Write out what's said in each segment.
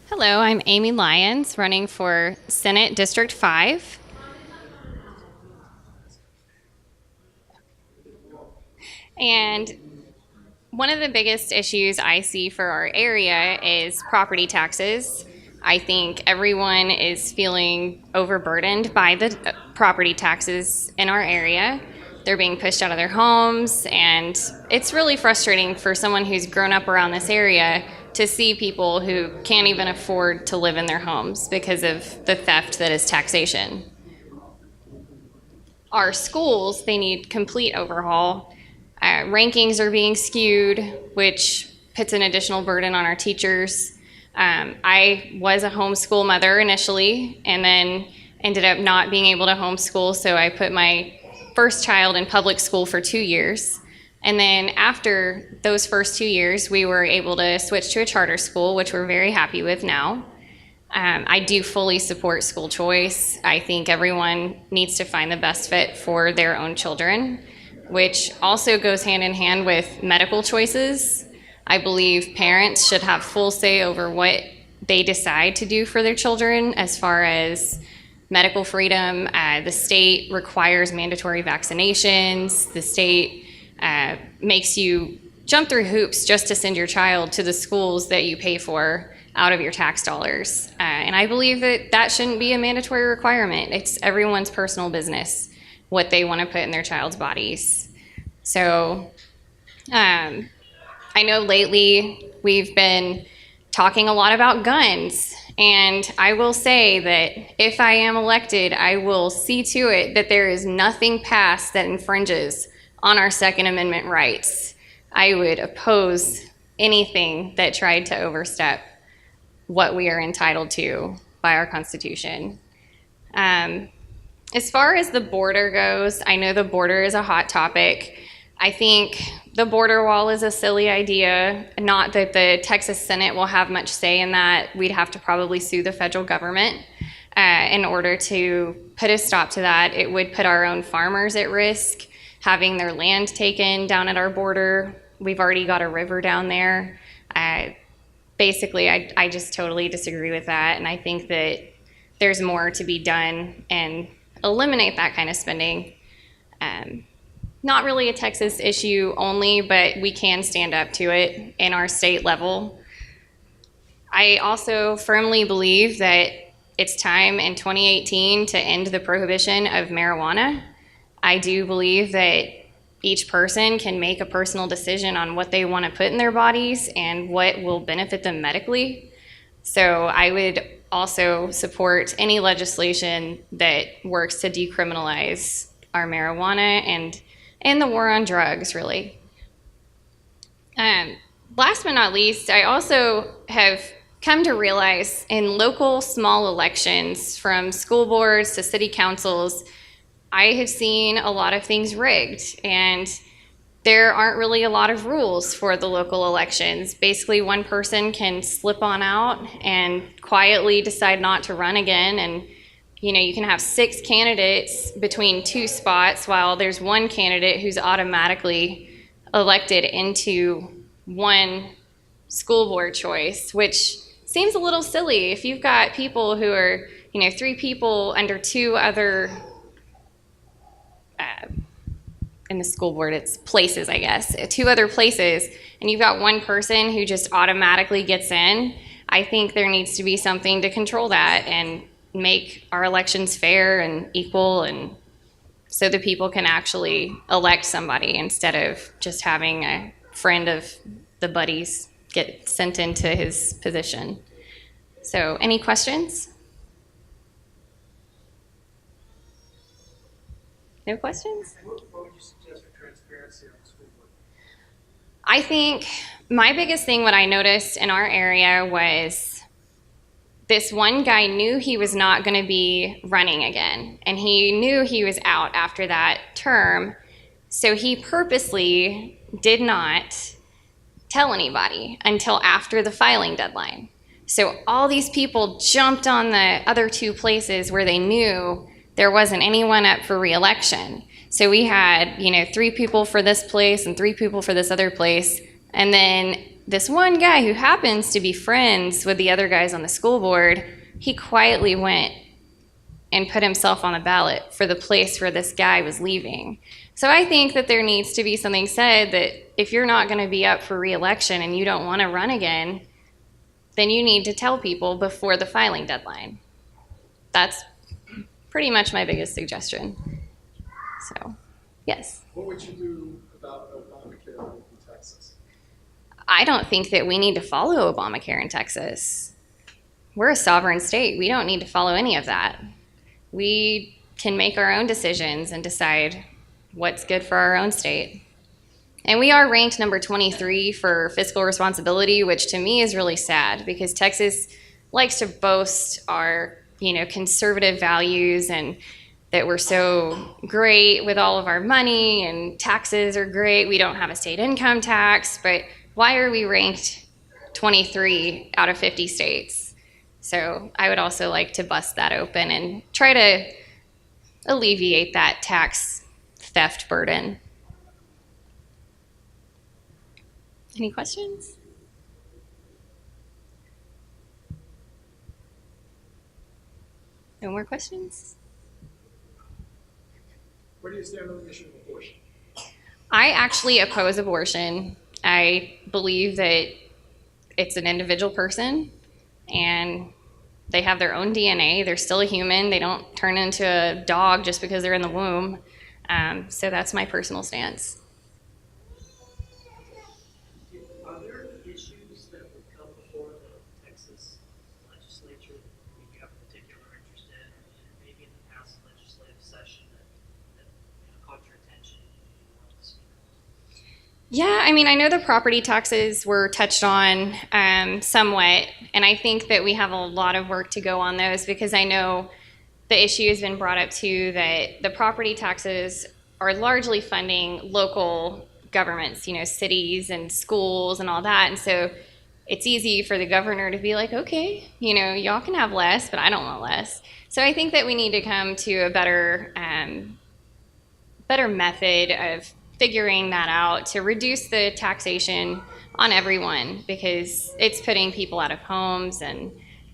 Hello, I'm Amy Lyons, running for Senate District 5. And one of the biggest issues I see for our area is property taxes. I think everyone is feeling overburdened by the property taxes in our area. They're being pushed out of their homes, and it's really frustrating for someone who's grown up around this area to see people who can't even afford to live in their homes because of the theft that is taxation. Our schools, they need complete overhaul. Rankings are being skewed, which puts an additional burden on our teachers. I was a homeschool mother initially, and then ended up not being able to homeschool, so I put my first child in public school for 2 years. And then after those first 2 years, we were able to switch to a charter school, which we're very happy with now. I do fully support school choice. I think everyone needs to find the best fit for their own children, which also goes hand in hand with medical choices. I believe parents should have full say over what they decide to do for their children as far as medical freedom. The state requires mandatory vaccinations. The state makes you jump through hoops just to send your child to the schools that you pay for out of your tax dollars. And I believe that that shouldn't be a mandatory requirement. It's everyone's personal business what they want to put in their child's bodies. So I know lately we've been talking a lot about guns, and I will say that if I am elected, I will see to it that there is nothing passed that infringes on our Second Amendment rights. I would oppose anything that tried to overstep what we are entitled to by our Constitution. As far as the border goes, I know the border is a hot topic. I think the border wall is a silly idea. Not that the Texas Senate will have much say in that. We'd have to probably sue the federal government in order to put a stop to that. It would put our own farmers at risk, having their land taken down at our border. We've already got a river down there. Basically, I just totally disagree with that, and I think that there's more to be done and eliminate that kind of spending. Not really a Texas issue only, but we can stand up to it in our state level. I also firmly believe that it's time in 2018 to end the prohibition of marijuana. I do believe that each person can make a personal decision on what they want to put in their bodies and what will benefit them medically. So I would also support any legislation that works to decriminalize our marijuana and the war on drugs, really. Last but not least, I also have come to realize in local small elections, from school boards to city councils, I have seen a lot of things rigged, and there aren't really a lot of rules for the local elections. Basically, one person can slip on out and quietly decide not to run again, and you can have 6 candidates between 2 spots while there's one candidate who's automatically elected into one school board choice, which seems a little silly. If you've got people who are, 3 people under 2 other in the school board, it's places, I guess, 2 other places, and you've got one person who just automatically gets in, I think there needs to be something to control that and make our elections fair and equal, and so the people can actually elect somebody instead of just having a friend of the buddies get sent into his position. So, any questions? No questions? What would you suggest for transparency on the school board? I think my biggest thing, what I noticed in our area, was this one guy knew he was not going to be running again, and he knew he was out after that term, so he purposely did not tell anybody until after the filing deadline. So all these people jumped on the other 2 places where they knew there wasn't anyone up for re-election. So we had, 3 people for this place and 3 people for this other place. And then this one guy who happens to be friends with the other guys on the school board, he quietly went and put himself on the ballot for the place where this guy was leaving. So I think that there needs to be something said that if you're not going to be up for re-election and you don't want to run again, then you need to tell people before the filing deadline. That's pretty much my biggest suggestion. So, yes. What would you do about Obamacare in Texas? I don't think that we need to follow Obamacare in Texas. We're a sovereign state. We don't need to follow any of that. We can make our own decisions and decide what's good for our own state. And we are ranked number 23 for fiscal responsibility, which to me is really sad because Texas likes to boast our, conservative values and that we're so great with all of our money and taxes are great. We don't have a state income tax, but why are we ranked 23 out of 50 states? So I would also like to bust that open and try to alleviate that tax theft burden. Any questions? No more questions? Where do you stand on the issue of abortion? I actually oppose abortion. I believe that it's an individual person and they have their own DNA. They're still a human. They don't turn into a dog just because they're in the womb. So that's my personal stance. Are there issues that would come before the Texas legislature that you have a particular interest in, or maybe in the past legislative session that caught your attention and you wanted to speak on? Yeah, I know the property taxes were touched on somewhat, and I think that we have a lot of work to go on those because I know the issue has been brought up too that the property taxes are largely funding local governments, cities and schools and all that, and so it's easy for the governor to be like, okay, y'all can have less, but I don't want less. So I think that we need to come to a better method of figuring that out to reduce the taxation on everyone because it's putting people out of homes and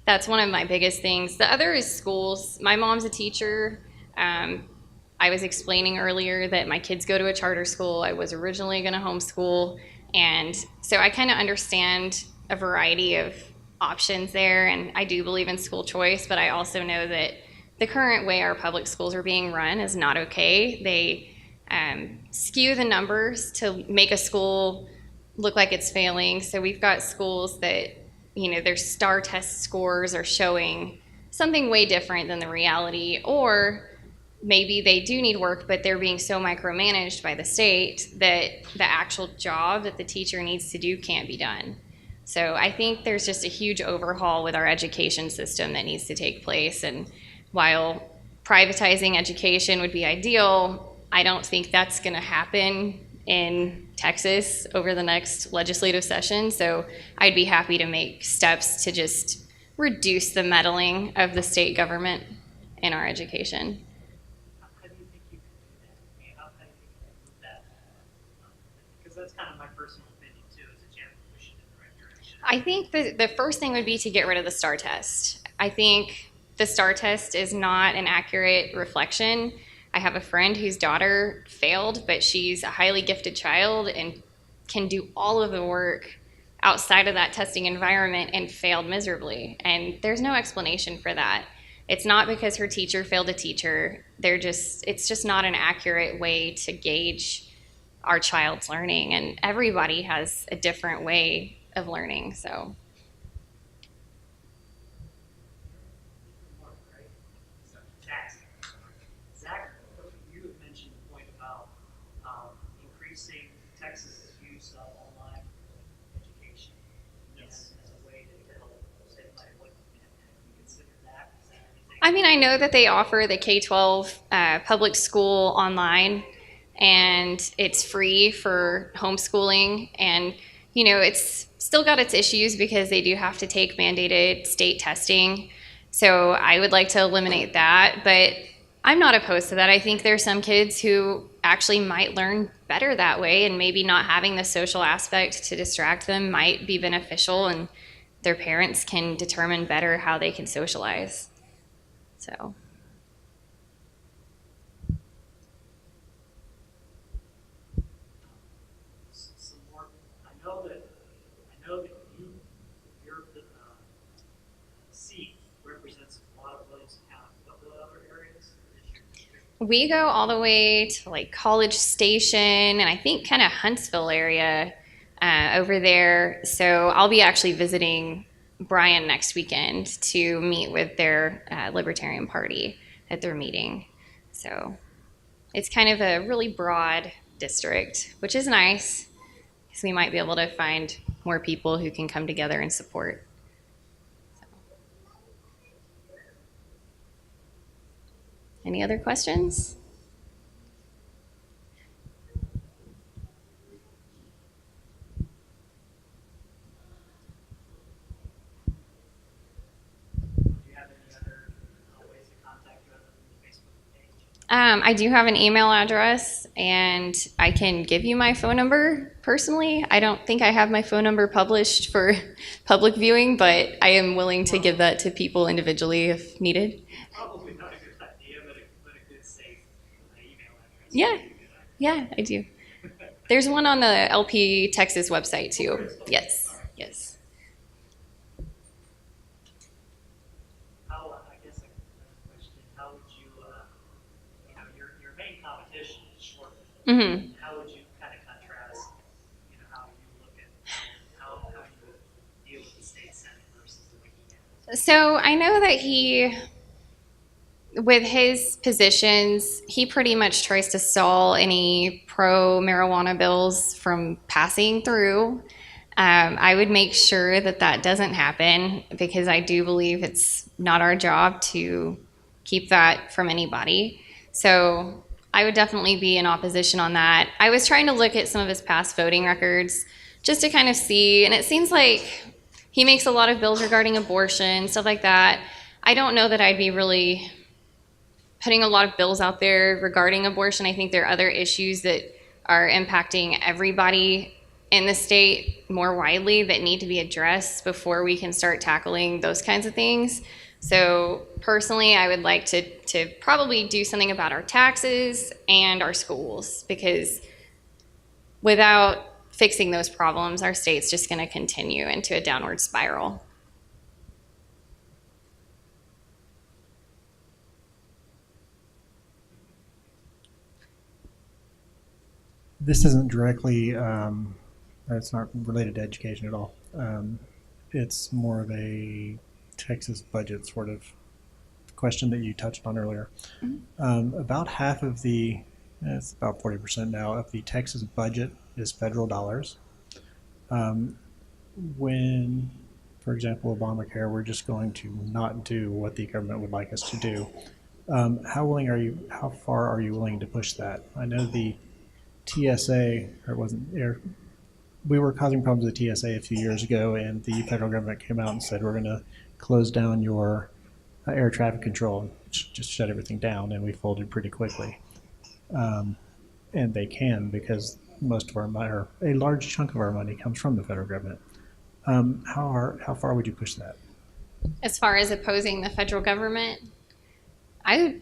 that's one of my biggest things. The other is schools. My mom's a teacher. I was explaining earlier that my kids go to a charter school. I was originally going to homeschool. And so I kind of understand a variety of options there. And I do believe in school choice, but I also know that the current way our public schools are being run is not okay. They skew the numbers to make a school look like it's failing. So we've got schools that, their STAR test scores are showing something way different than the reality, or maybe they do need work, but they're being so micromanaged by the state that the actual job that the teacher needs to do can't be done. So I think there's just a huge overhaul with our education system that needs to take place. And while privatizing education would be ideal, I don't think that's going to happen in Texas over the next legislative session. So I'd be happy to make steps to just reduce the meddling of the state government in our education. How do you think you can do that? I mean, how do you think you can move that? Because that's kind of my personal opinion too, is that you have to push it in the right direction. I think the first thing would be to get rid of the STAR test. I think the STAR test is not an accurate reflection. I have a friend whose daughter failed, but she's a highly gifted child and can do all of the work outside of that testing environment and failed miserably. And there's no explanation for that. It's not because her teacher failed to teach her. It's just not an accurate way to gauge our child's learning. And everybody has a different way of learning, so. Texas's use of online education as a way to help save money. What do you consider that? Is that anything? I know that they offer the K-12 public school online, and it's free for homeschooling. And, it's still got its issues because they do have to take mandated state testing. So I would like to eliminate that. But I'm not opposed to that. I think there's some kids who actually might learn better that way, and maybe not having the social aspect to distract them might be beneficial, and their parents can determine better how they can socialize. So, Some more, I know that your seat represents a lot of Williamson County. What other areas is your district? we go all the way to like College Station and I think kind of Huntsville area over there. So I'll be actually visiting Bryan next weekend to meet with their Libertarian Party at their meeting. So it's kind of a really broad district, which is nice because we might be able to find more people who can come together and support. Any other questions? Do you have any other ways to contact you other than the Facebook page? I do have an email address, and I can give you my phone number personally. I don't think I have my phone number published for public viewing, but I am willing to give that to people individually if needed. Probably not a good idea, but a good safe email address. Yeah, would be a good idea. yeah, I do. There's one on the LP Texas website too. Yes, yes. I guess another question, how would you, your main competition is short. Mm-hmm. How would you kind of contrast, how you look at, how you deal with the state senate versus the way he handles it? So I know that with his positions, he pretty much tries to stall any pro marijuana bills from passing through. I would make sure that that doesn't happen because I do believe it's not our job to keep that from anybody. So I would definitely be in opposition on that. I was trying to look at some of his past voting records just to kind of see, and it seems like he makes a lot of bills regarding abortion, stuff like that. I don't know that I'd be really putting a lot of bills out there regarding abortion. I think there are other issues that are impacting everybody in the state more widely that need to be addressed before we can start tackling those kinds of things. So personally, I would like to probably do something about our taxes and our schools, because without fixing those problems, our state's just going to continue into a downward spiral. This isn't directly, it's not related to education at all. It's more of a Texas budget sort of question that you touched on earlier. About half of it's about 40% now, of the Texas budget is federal dollars. When, for example, Obamacare, we're just going to not do what the government would like us to do. How far are you willing to push that? I know the TSA, we were causing problems with the TSA a few years ago, and the federal government came out and said, we're going to close down your air traffic control, just shut everything down, and we folded pretty quickly. And they can, because most of our money, or a large chunk of our money, comes from the federal government. How far would you push that? As far as opposing the federal government, I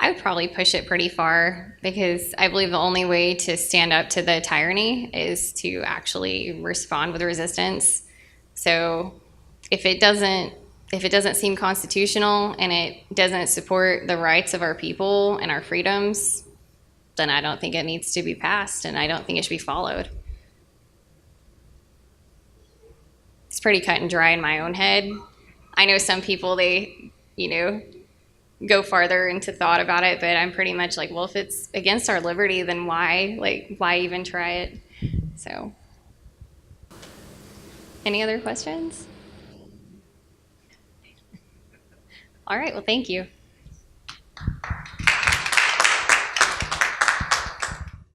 would probably push it pretty far, because I believe the only way to stand up to the tyranny is to actually respond with resistance. So if it doesn't seem constitutional and it doesn't support the rights of our people and our freedoms, then I don't think it needs to be passed, and I don't think it should be followed. It's pretty cut and dry in my own head. I know some people, they, go farther into thought about it, but I'm pretty much like, well, if it's against our liberty, then why even try it? So, any other questions? All right, well, thank you.